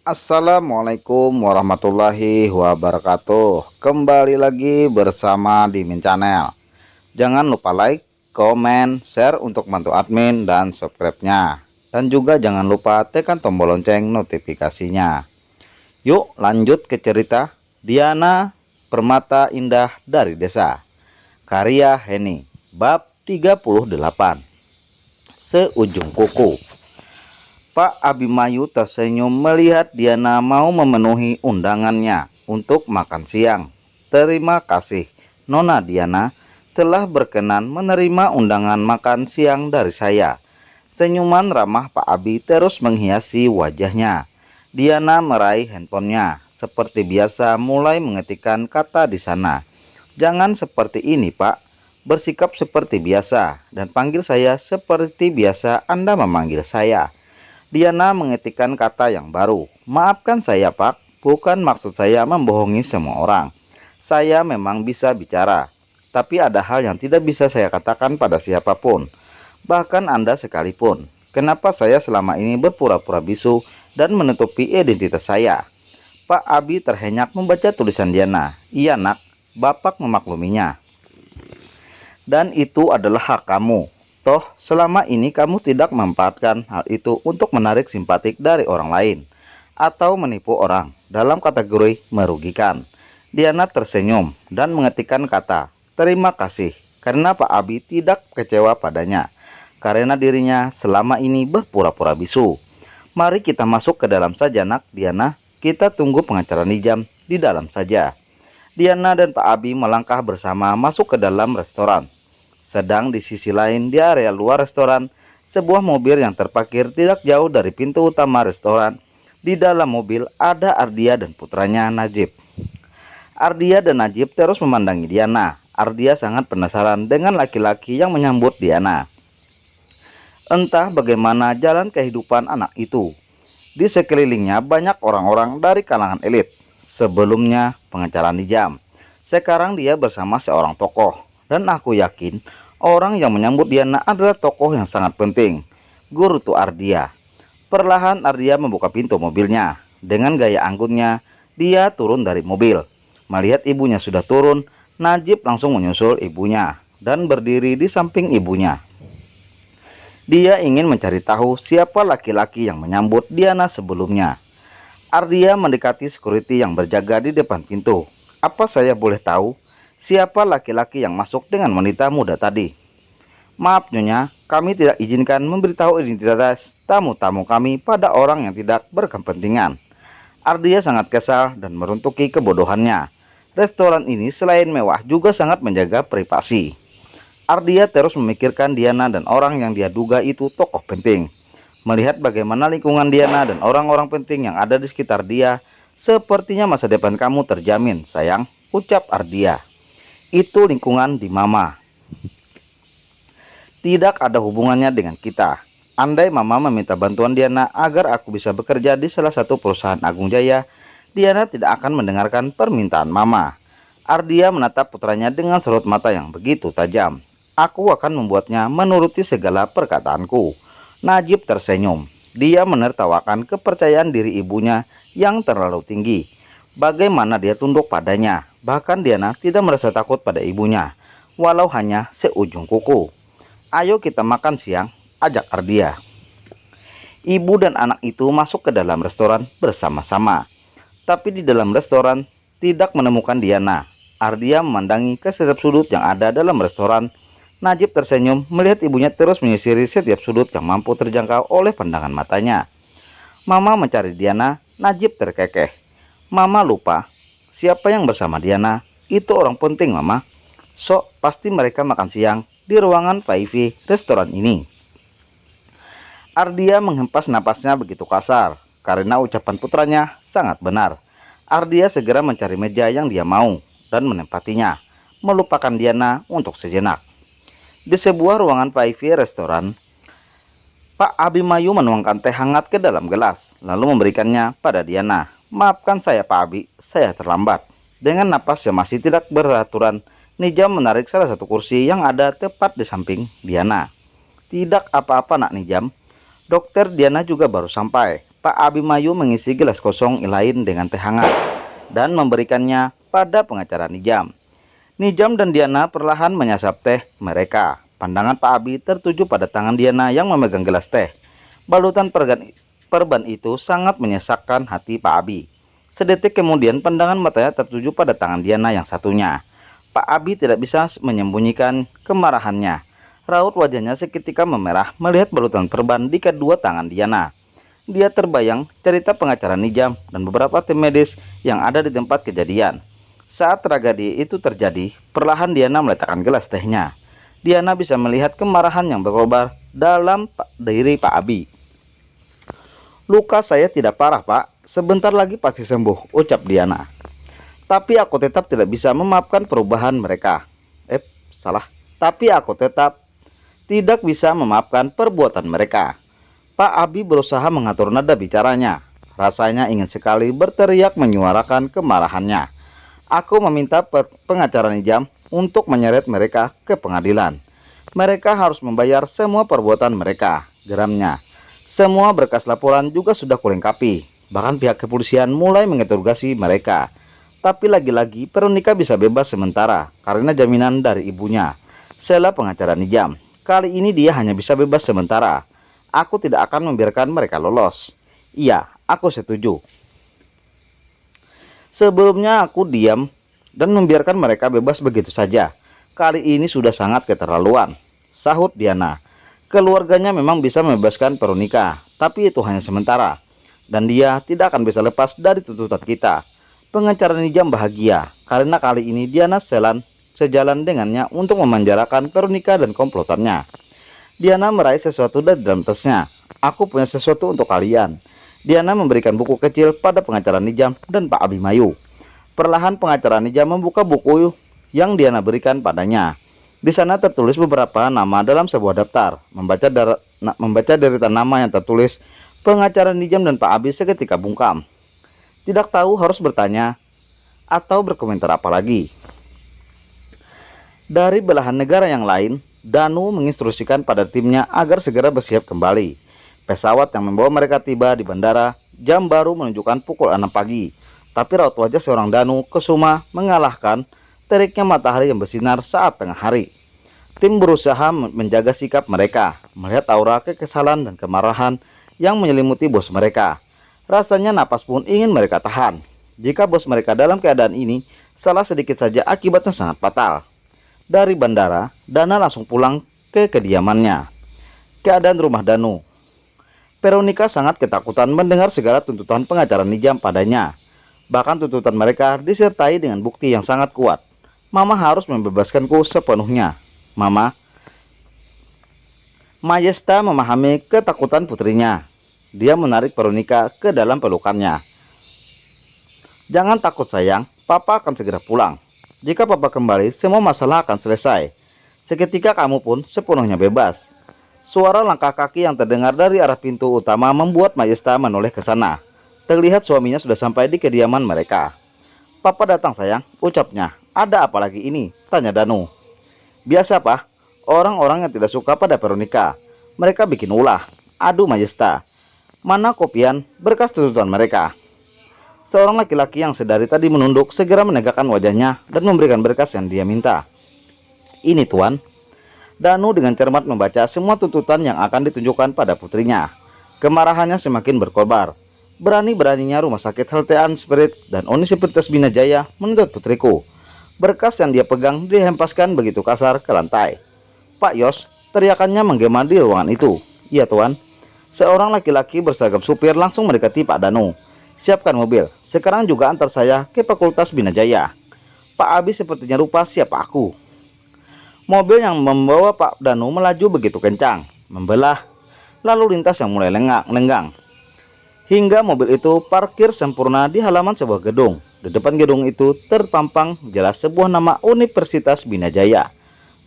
Assalamualaikum warahmatullahi wabarakatuh. Kembali lagi bersama Dimin Channel. Jangan lupa like, komen, share untuk bantu admin dan subscribe-nya. Dan juga jangan lupa tekan tombol lonceng notifikasinya. Yuk lanjut ke cerita Diana Permata Indah dari Desa. Karya Heni, bab 38. Seujung kuku. Pak Abimanyu tersenyum melihat Diana mau memenuhi undangannya untuk makan siang. Terima kasih, Nona Diana telah berkenan menerima undangan makan siang dari saya. Senyuman ramah Pak Abi terus menghiasi wajahnya. Diana meraih handphonenya. Seperti biasa mulai mengetikkan kata di sana. Jangan seperti ini, Pak. Bersikap seperti biasa dan panggil saya seperti biasa Anda memanggil saya. Diana mengetikkan kata yang baru. Maafkan saya, Pak. Bukan maksud saya membohongi semua orang. Saya memang bisa bicara. Tapi ada hal yang tidak bisa saya katakan pada siapapun. Bahkan Anda sekalipun. Kenapa saya selama ini berpura-pura bisu dan menutupi identitas saya? Pak Abi terhenyak membaca tulisan Diana. Iya, Nak. Bapak memakluminya. Dan itu adalah hak kamu. Toh, selama ini kamu tidak memanfaatkan hal itu untuk menarik simpatik dari orang lain atau menipu orang dalam kategori merugikan. Diana tersenyum dan mengetikkan kata, terima kasih karena Pak Abi tidak kecewa padanya karena dirinya selama ini berpura-pura bisu. Mari kita masuk ke dalam saja, Nak Diana. Kita tunggu pengacara Nijam di dalam saja. Diana dan Pak Abi melangkah bersama masuk ke dalam restoran. Sedang di sisi lain di area luar restoran, sebuah mobil yang terparkir tidak jauh dari pintu utama restoran. Di dalam mobil ada Ardia dan putranya Najib. Ardia dan Najib terus memandangi Diana. Ardia sangat penasaran dengan laki-laki yang menyambut Diana. Entah bagaimana jalan kehidupan anak itu. Di sekelilingnya banyak orang-orang dari kalangan elit. Sebelumnya pengacara Nijam. Sekarang dia bersama seorang tokoh. Dan aku yakin orang yang menyambut Diana adalah tokoh yang sangat penting, Guru Tu Ardia. Perlahan Ardia membuka pintu mobilnya. Dengan gaya anggunnya, dia turun dari mobil. Melihat ibunya sudah turun, Najib langsung menyusul ibunya dan berdiri di samping ibunya. Dia ingin mencari tahu siapa laki-laki yang menyambut Diana sebelumnya. Ardia mendekati security yang berjaga di depan pintu. Apa saya boleh tahu siapa laki-laki yang masuk dengan wanita muda tadi? Maaf Nyonya, kami tidak izinkan memberitahu identitas tamu-tamu kami pada orang yang tidak berkepentingan. Ardia sangat kesal dan meruntuki kebodohannya. Restoran ini selain mewah juga sangat menjaga privasi. Ardia terus memikirkan Diana dan orang yang dia duga itu tokoh penting. Melihat bagaimana lingkungan Diana dan orang-orang penting yang ada di sekitar dia, sepertinya masa depan kamu terjamin, sayang, ucap Ardia. Itu lingkungan di Mama. Tidak ada hubungannya dengan kita. Andai Mama meminta bantuan Diana agar aku bisa bekerja di salah satu perusahaan Agung Jaya, Diana tidak akan mendengarkan permintaan Mama. Ardia menatap putranya dengan sorot mata yang begitu tajam. Aku akan membuatnya menuruti segala perkataanku. Najib tersenyum. Dia menertawakan kepercayaan diri ibunya yang terlalu tinggi. Bagaimana dia tunduk padanya. Bahkan Diana tidak merasa takut pada ibunya, walau hanya seujung kuku. Ayo kita makan siang, ajak Ardia. Ibu dan anak itu masuk ke dalam restoran bersama-sama. Tapi di dalam restoran tidak menemukan Diana. Ardia memandangi ke setiap sudut yang ada dalam restoran. Najib tersenyum melihat ibunya terus menyisiri setiap sudut yang mampu terjangkau oleh pandangan matanya. Mama mencari Diana, Najib terkekeh. Mama lupa siapa yang bersama Diana. Itu orang penting, Mama. Sok pasti mereka makan siang di ruangan VIP restoran ini. Ardia menghempas napasnya begitu kasar karena ucapan putranya sangat benar. Ardia segera mencari meja yang dia mau dan menempatinya, melupakan Diana untuk sejenak. Di sebuah ruangan VIP restoran, Pak Abimanyu menuangkan teh hangat ke dalam gelas, lalu memberikannya pada Diana. Maafkan saya Pak Abi, saya terlambat. Dengan napas yang masih tidak beraturan, Nijam menarik salah satu kursi yang ada tepat di samping Diana. Tidak apa-apa Nak Nijam, Dokter Diana juga baru sampai. Pak Abimanyu mengisi gelas kosong lain dengan teh hangat dan memberikannya pada pengacara Nijam. Nijam dan Diana perlahan menyasap teh mereka. Pandangan Pak Abi tertuju pada tangan Diana yang memegang gelas teh. Balutan perban itu sangat menyesakkan hati Pak Abi. Sedetik kemudian pandangan matanya tertuju pada tangan Diana yang satunya. Pak Abi tidak bisa menyembunyikan kemarahannya. Raut wajahnya seketika memerah melihat balutan perban di kedua tangan Diana. Dia terbayang cerita pengacara Nijam dan beberapa tim medis yang ada di tempat kejadian. Saat tragedi itu terjadi, perlahan Diana meletakkan gelas tehnya. Diana bisa melihat kemarahan yang berkobar dalam diri Pak Abi. "Luka saya tidak parah, Pak. Sebentar lagi pasti sembuh," ucap Diana. "Tapi aku tetap tidak bisa memaafkan perubahan mereka." Salah. "Tapi aku tetap tidak bisa memaafkan perbuatan mereka." Pak Abi berusaha mengatur nada bicaranya. Rasanya ingin sekali berteriak menyuarakan kemarahannya. "Aku meminta pengacara Nijam untuk menyeret mereka ke pengadilan. Mereka harus membayar semua perbuatan mereka," geramnya. "Semua berkas laporan juga sudah kulengkapi. Bahkan pihak kepolisian mulai menginterogasi mereka. Tapi lagi-lagi Veronica bisa bebas sementara karena jaminan dari ibunya," sela pengacara Nijam. "Kali ini dia hanya bisa bebas sementara. Aku tidak akan membiarkan mereka lolos." "Iya, aku setuju. Sebelumnya aku diam dan membiarkan mereka bebas begitu saja. Kali ini sudah sangat keterlaluan," sahut Diana. "Keluarganya memang bisa membebaskan Veronica, tapi itu hanya sementara. Dan dia tidak akan bisa lepas dari tuntutan kita." Pengacara Nijam bahagia karena kali ini Diana sejalan dengannya untuk memenjarakan Veronica dan komplotannya. Diana meraih sesuatu dari dalam tasnya. "Aku punya sesuatu untuk kalian." Diana memberikan buku kecil pada pengacara Nijam dan Pak Abimanyu. Perlahan pengacara Nijam membuka buku yang Diana berikan padanya. Di sana tertulis beberapa nama dalam sebuah daftar. Membaca deretan nama yang tertulis, pengacara Nijam dan Pak Abi seketika bungkam. Tidak tahu harus bertanya atau berkomentar apa lagi. Dari belahan negara yang lain, Danu menginstruksikan pada timnya agar segera bersiap kembali. Pesawat yang membawa mereka tiba di bandara, jam baru menunjukkan pukul 6 pagi. Tapi raut wajah seorang Danu Kesuma mengalahkan teriknya matahari yang bersinar saat tengah hari. Tim berusaha menjaga sikap mereka, melihat aura kekesalan dan kemarahan yang menyelimuti bos mereka. Rasanya napas pun ingin mereka tahan. Jika bos mereka dalam keadaan ini, salah sedikit saja akibatnya sangat fatal. Dari bandara, Dana langsung pulang ke kediamannya. Keadaan rumah Danu. Veronica sangat ketakutan mendengar segala tuntutan pengacara Nijam padanya. Bahkan tuntutan mereka disertai dengan bukti yang sangat kuat. "Mama harus membebaskanku sepenuhnya, Mama." Majesta memahami ketakutan putrinya. Dia menarik Veronica ke dalam pelukannya. "Jangan takut sayang, Papa akan segera pulang. Jika Papa kembali, semua masalah akan selesai. Seketika kamu pun sepenuhnya bebas." Suara langkah kaki yang terdengar dari arah pintu utama membuat Majesta menoleh ke sana. Terlihat suaminya sudah sampai di kediaman mereka. "Papa datang sayang," ucapnya. "Ada apa lagi ini?" tanya Danu. "Biasa Pak, orang-orang yang tidak suka pada Veronica. Mereka bikin ulah." "Aduh Majesta, mana kopian berkas tuntutan mereka?" Seorang laki-laki yang sedari tadi menunduk segera menegakkan wajahnya dan memberikan berkas yang dia minta. "Ini Tuan." Danu dengan cermat membaca semua tuntutan yang akan ditunjukkan pada putrinya. Kemarahannya semakin berkobar. "Berani-beraninya Rumah Sakit Heltean Spirit dan Universitas Bina Jaya menuntut putriku." Berkas yang dia pegang dihempaskan begitu kasar ke lantai. "Pak Yos," teriakannya menggema di ruangan itu. "Iya Tuan." Seorang laki-laki berseragam supir langsung mendekati Pak Danu. "Siapkan mobil. Sekarang juga antar saya ke Fakultas Bina Jaya." Pak Abi sepertinya lupa siapa aku. Mobil yang membawa Pak Danu melaju begitu kencang, membelah lalu lintas yang mulai lenggang. Hingga mobil itu parkir sempurna di halaman sebuah gedung. Di depan gedung itu terpampang jelas sebuah nama Universitas Bina Jaya.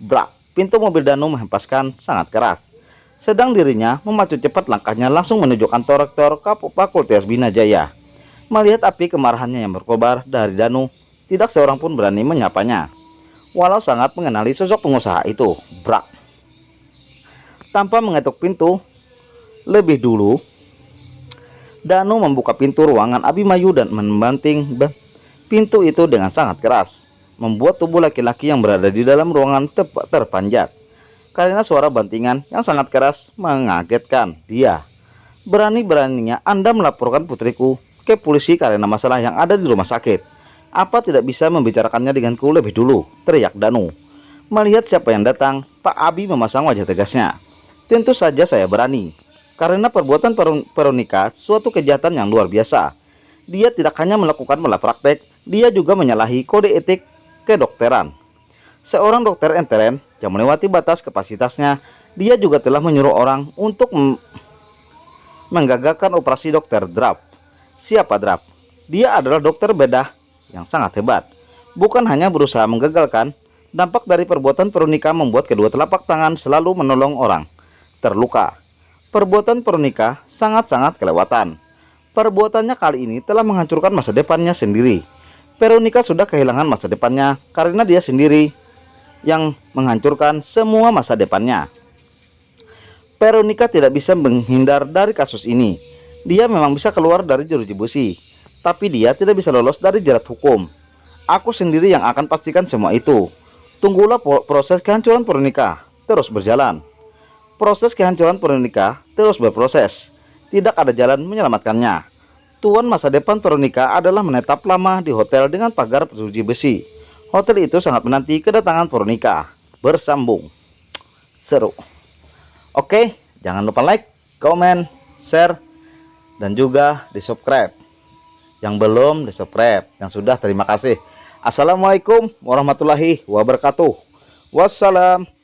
Brak, pintu mobil Danu menghempaskan sangat keras. Sedang dirinya memacu cepat langkahnya langsung menuju kantor rektor Fakultas Bina Jaya. Melihat api kemarahannya yang berkobar dari Danu, tidak seorang pun berani menyapanya. Walau sangat mengenali sosok pengusaha itu, Brak. Tanpa mengetuk pintu lebih dulu, Danu membuka pintu ruangan Abimanyu dan membanting pintu itu dengan sangat keras, membuat tubuh laki-laki yang berada di dalam ruangan terpanjat. Karena suara bantingan yang sangat keras mengagetkan dia. Berani-beraninya Anda melaporkan putriku ke polisi karena masalah yang ada di rumah sakit. Apa tidak bisa membicarakannya denganku lebih dulu? Teriak Danu. Melihat siapa yang datang, Pak Abi memasang wajah tegasnya. Tentu saja saya berani. Karena perbuatan Veronica suatu kejahatan yang luar biasa. Dia tidak hanya melakukan malapraktek, dia juga menyalahi kode etik kedokteran. Seorang dokter intern yang melewati batas kapasitasnya, dia juga telah menyuruh orang untuk menggagalkan operasi dokter Draft. Siapa Draft? Dia adalah dokter bedah yang sangat hebat. Bukan hanya berusaha menggagalkan, dampak dari perbuatan Veronica membuat kedua telapak tangan selalu menolong orang terluka. Perbuatan Veronica sangat-sangat kelewatan. Perbuatannya kali ini telah menghancurkan masa depannya sendiri. Veronica sudah kehilangan masa depannya karena dia sendiri yang menghancurkan semua masa depannya. Veronica tidak bisa menghindar dari kasus ini. Dia memang bisa keluar dari jeruji besi, tapi dia tidak bisa lolos dari jerat hukum. Aku sendiri yang akan pastikan semua itu. Tunggulah proses kehancuran Veronica terus berjalan. Proses kehancuran Veronica terus berproses. Tidak ada jalan menyelamatkannya. Tuan masa depan Veronica adalah menetap lama di hotel dengan pagar jeruji besi. Hotel itu sangat menanti kedatangan Veronica. Bersambung. Seru. Oke, jangan lupa like, komen, share, dan juga di subscribe. Yang belum di subscribe, yang sudah terima kasih. Assalamualaikum warahmatullahi wabarakatuh. Wassalam.